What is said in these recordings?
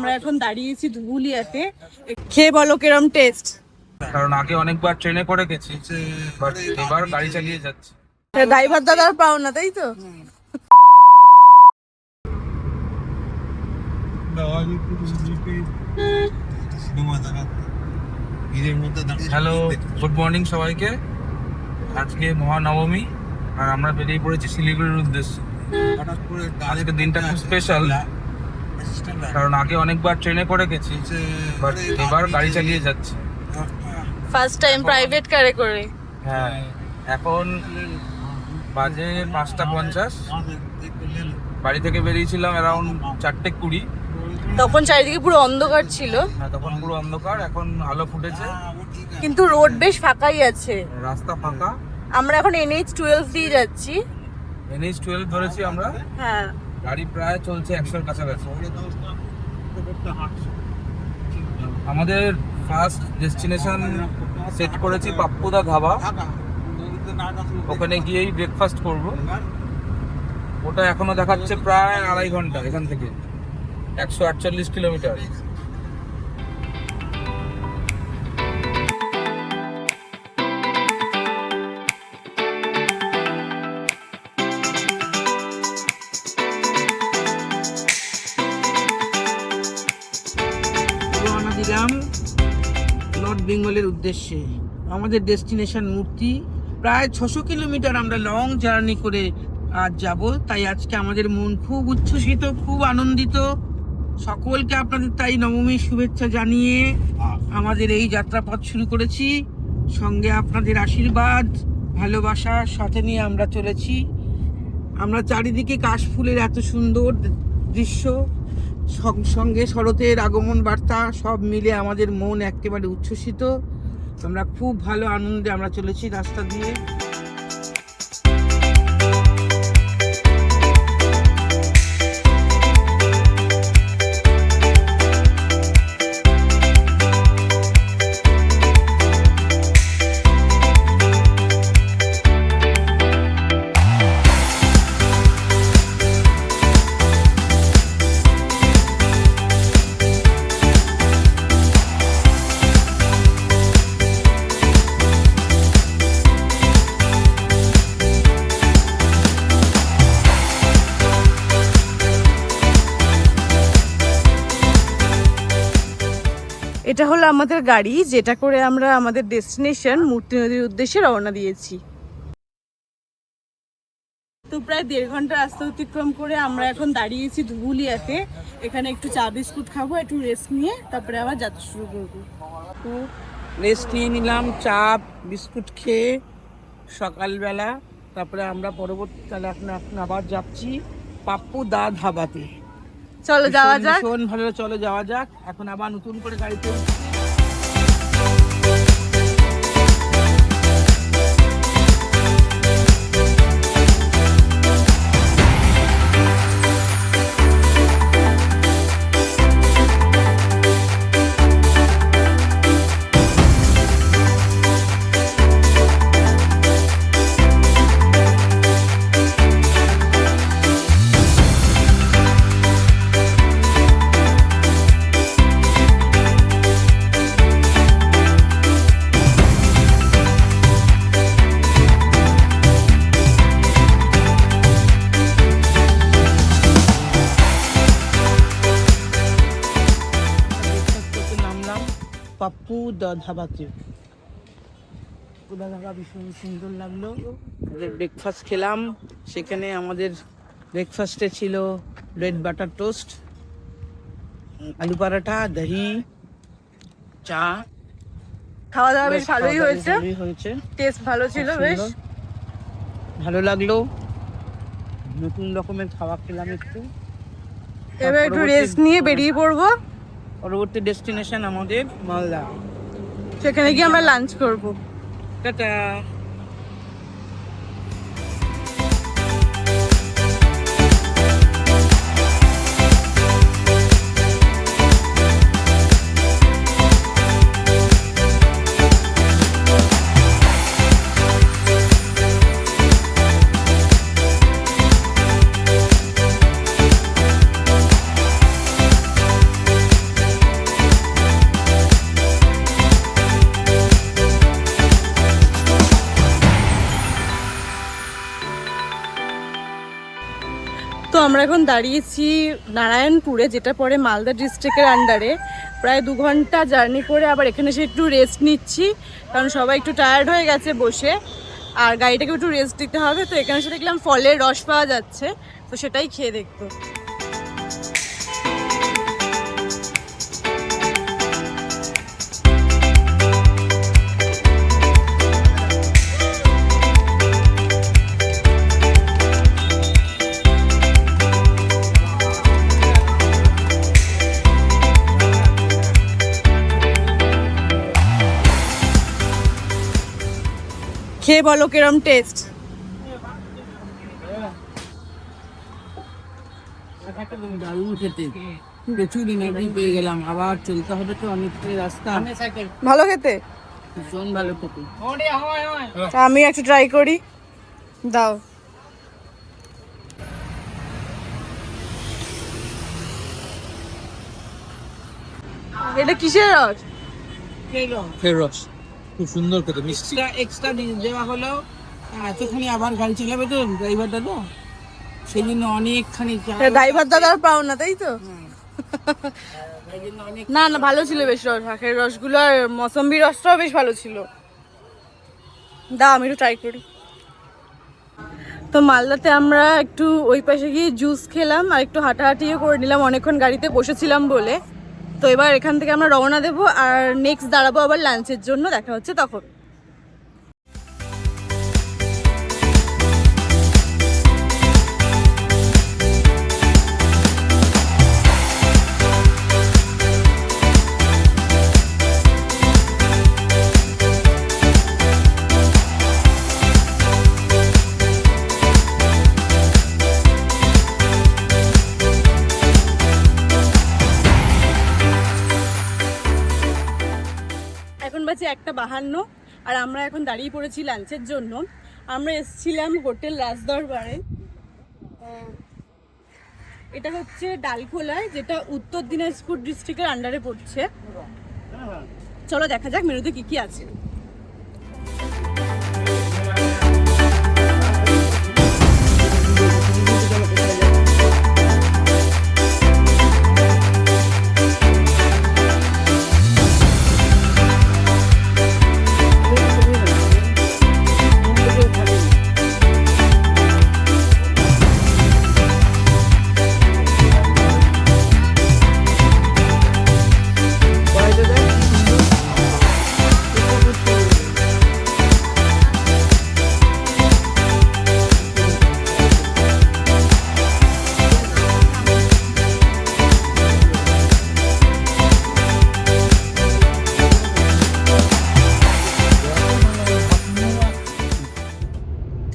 আমরা এখন দাঁড়িয়েছি ধুবুলিয়াতে। খেয়ে বলো কিরম টেস্ট। কারণ আগে অনেকবার ট্রেনে করে গেছি, বাট এবার গাড়ি চালিয়ে যাচ্ছি। ড্রাইভার দাদার পাও না, তাই তো? হ্যালো, গুড মর্নিং সবাইকে। আজকে মহানবমী আর আমরা বেরিয়ে পড়েছি শিলিগুড়ির উদ্দেশ্যে। আজকে দিনটা খুব স্পেশাল, কারণ আগে অনেকবার ট্রেনে করে গেছি, বাট এবার গাড়ি চালিয়ে যাচ্ছি। ফার্স্ট টাইম প্রাইভেট কারে করে। হ্যাঁ, এখন বাজে 5:50। বাড়ি থেকে বেরিয়েছিলাম অ্যারাউন্ড 4:20। তখন চারিদিকে পুরো অন্ধকার ছিল। হ্যাঁ, তখন পুরো অন্ধকার, এখন আলো ফুটেছে, কিন্তু রোড বেশ ফাঁকাই আছে, রাস্তা ফাঁকা। আমরা এখন NH-12 দিয়ে যাচ্ছি। NH-12 ধরেছি আমরা। হ্যাঁ, গাড়ি প্রায় চলছে 100-এর কাছাকাছি। আমাদের ফার্স্ট ডেস্টিনেশন সেট করেছি পাপ্পুদা ধাবা। ওখানে গিয়েই ব্রেকফাস্ট করব। ওটা এখনো দেখাচ্ছে প্রায় 2.5 ঘন্টা এখান থেকে, 148 কিলোমিটার। রওনা দিলাম নর্থ বেঙ্গলের উদ্দেশ্যে। আমাদের ডেস্টিনেশন মূর্তি। প্রায় 600 কিলোমিটার আমরা লং জার্নি করে আজ যাব। তাই আজকে আমাদের মন খুব উচ্ছ্বসিত, খুব আনন্দিত। সকলকে আপনাদের তাই নবমীর শুভেচ্ছা জানিয়ে আমাদের এই যাত্রাপথ শুরু করেছি। সঙ্গে আপনাদের আশীর্বাদ, ভালোবাসার সাথে নিয়ে আমরা চলেছি। আমরা চারিদিকে কাশফুলের এত সুন্দর দৃশ্য, সঙ্গে শরতের আগমন বার্তা, সব মিলে আমাদের মন একেবারে উচ্ছ্বসিত। আমরা খুব ভালো আনন্দে আমরা চলেছি রাস্তা দিয়ে। এটা হলো আমাদের গাড়ি, যেটা করে আমরা আমাদের ডেস্টিনেশন মূর্তি নদীর উদ্দেশ্যে রওনা দিয়েছি। তো প্রায় 1.5 ঘন্টা রাস্তা অতিক্রম করে আমরা এখন দাঁড়িয়েছি ধুবুলিয়াতে। এখানে একটু চা বিস্কুট খাবো, একটু রেস্ট নিয়ে তারপরে আবার যাত্রা শুরু করবো। তো রেস্ট নিয়ে নিলাম, চা বিস্কুট খেয়ে সকালবেলা। তারপরে আমরা পরবর্তীকালে এখন আবার যাচ্ছি পাপ্পুদা ধাবাতে। চলো যাওয়া যাক। ভীষণ ভালো, চলো যাওয়া যাক। এখন আবার নতুন করে গাড়িতে পাপ্পুদা ধাবাতে। পাপ্পুদা ধাবা ভীষণ সুন্দর লাগলো। ব্রেকফাস্ট খেলাম। সেখানে আমাদের ব্রেকফাস্টে ছিল ব্রেড বাটার টোস্ট, আলু পরাঠা, দহি, চা। খাওয়া দাওয়া বেশ ভালোই হয়েছে, টেস্ট ভালো ছিল, বেশ ভালো লাগলো। নতুন রকমের খাবার খেলাম একটু। এবার একটু রেস্ট নিয়ে বেরিয়ে পড়বো। পরবর্তী ডেস্টিনেশন আমাদের মালদা, সেখানে গিয়ে আমরা লাঞ্চ করবো। টাটা। আমরা এখন দাঁড়িয়েছি নারায়ণপুরে, যেটা পরে মালদা ডিস্ট্রিক্টের আন্ডারে। প্রায় 2 ঘন্টা জার্নি করে আবার এখানে এসে একটু রেস্ট নিচ্ছি, কারণ সবাই একটু টায়ার্ড হয়ে গেছে বসে, আর গাড়িটাকে একটু রেস্ট দিতে হবে। তো এখানে এসে দেখলাম ফলের রস পাওয়া যাচ্ছে, তো সেটাই খেয়ে দেখবো। খেয়ে বলো কিরম টেস্ট। দারুণ খেতে, প্রচুর এনার্জি পেয়ে গেলাম। আবার চলতে হবে তো অনেকটাই রাস্তা। ভালো খেতে, ভীষণ ভালো খেতে। আমি একটু ট্রাই করি, দাও। এটা কিসের রস? রস খুব সুন্দর খেতে, মিষ্টি। এক্সট্রা দেওয়া হলো, এতখানি আবার গাড়ি চালাবে তো ড্রাইভার দাদা, সেই জন্য অনেকখানি ড্রাইভার দাদা আর পাও না, তাই তো? না না, ভালো ছিল বেশ রস, আখের রসগুলো আর মৌসম্বি রসটাও বেশ ভালো ছিল। দাও আমি একটু ট্রাই করি। তো মালদাতে আমরা একটু ওই পাশে গিয়ে জুস খেলাম আর একটু হাঁটাহাঁটিও করে নিলাম, অনেকক্ষণ গাড়িতে বসেছিলাম বলে। তো এবার এখান থেকে আমরা রওনা দেবো, আর নেক্সট দাঁড়াবো আবার লাঞ্চের জন্য। দেখা হচ্ছে তখন। এখন বাজে 1:52 আর আমরা এখন দাঁড়িয়ে পড়েছি লাঞ্চের জন্য। আমরা এসেছিলাম হোটেল রাজদরবারে। এটা হচ্ছে ডালখোলায়, যেটা উত্তর দিনাজপুর ডিস্ট্রিক্টের আন্ডারে পড়ছে। চলো দেখা যাক মেনুতে কি কি আছে।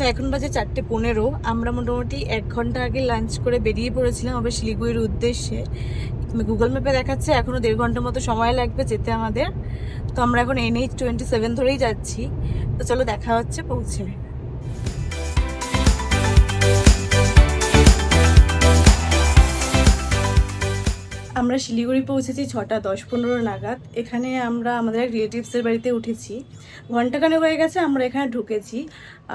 তো এখন বাজে 4:15। আমরা মোটামুটি 1 ঘন্টা আগে লাঞ্চ করে বেরিয়ে পড়েছিলাম আবার শিলিগুড়ির উদ্দেশ্যে। গুগল ম্যাপে দেখাচ্ছে এখনো 1.5 ঘন্টার মতো সময় লাগবে যেতে আমাদের। তো আমরা এখন NH27 ধরেই যাচ্ছি। তো চলো দেখা হচ্ছে পৌঁছে। আমরা শিলিগুড়ি পৌঁছেছি 6:10-15 নাগাদ। এখানে আমরা আমাদের এক রিলেটিভসের বাড়িতে উঠেছি। ঘন্টাখানেক হয়ে গেছে আমরা এখানে ঢুকেছি।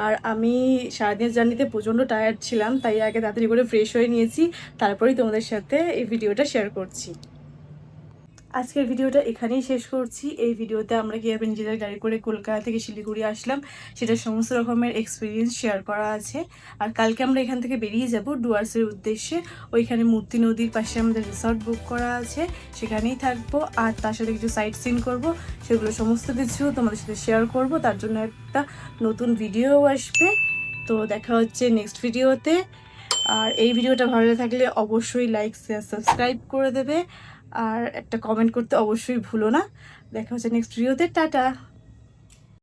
আর আমি সারাদিনের জার্নিতে প্রচণ্ড টায়ার্ড ছিলাম, তাই আগে তাড়াতাড়ি করে ফ্রেশ হয়ে নিয়েছি, তারপরেই তোমাদের সাথে এই ভিডিওটা শেয়ার করছি। আজকের ভিডিওটা এখানেই শেষ করছি। এই ভিডিওতে আমরা কীভাবে নিজেদের গাড়ি করে কলকাতা থেকে শিলিগুড়ি আসলাম সেটা সমস্ত রকমের এক্সপিরিয়েন্স শেয়ার করা আছে। আর কালকে আমরা এখান থেকে বেরিয়ে যাব ডুয়ার্সের উদ্দেশ্যে। ওইখানে মূর্তি নদীর পাশে আমাদের রিসর্ট বুক করা আছে, সেখানেই থাকবো। আর তার সাথে কিছু সাইট সিন করবো, সেগুলো সমস্ত কিছু তোমাদের সাথে শেয়ার করব। তার জন্য একটা নতুন ভিডিও আসবে। তো দেখা হচ্ছে নেক্সট ভিডিওতে। আর এই ভিডিওটা ভালো থাকলে অবশ্যই লাইক শেয়ার সাবস্ক্রাইব করে দেবে, আর একটা কমেন্ট করতে অবশ্যই ভুলো না। দেখা হচ্ছে নেক্সট ভিডিওতে। টাটা।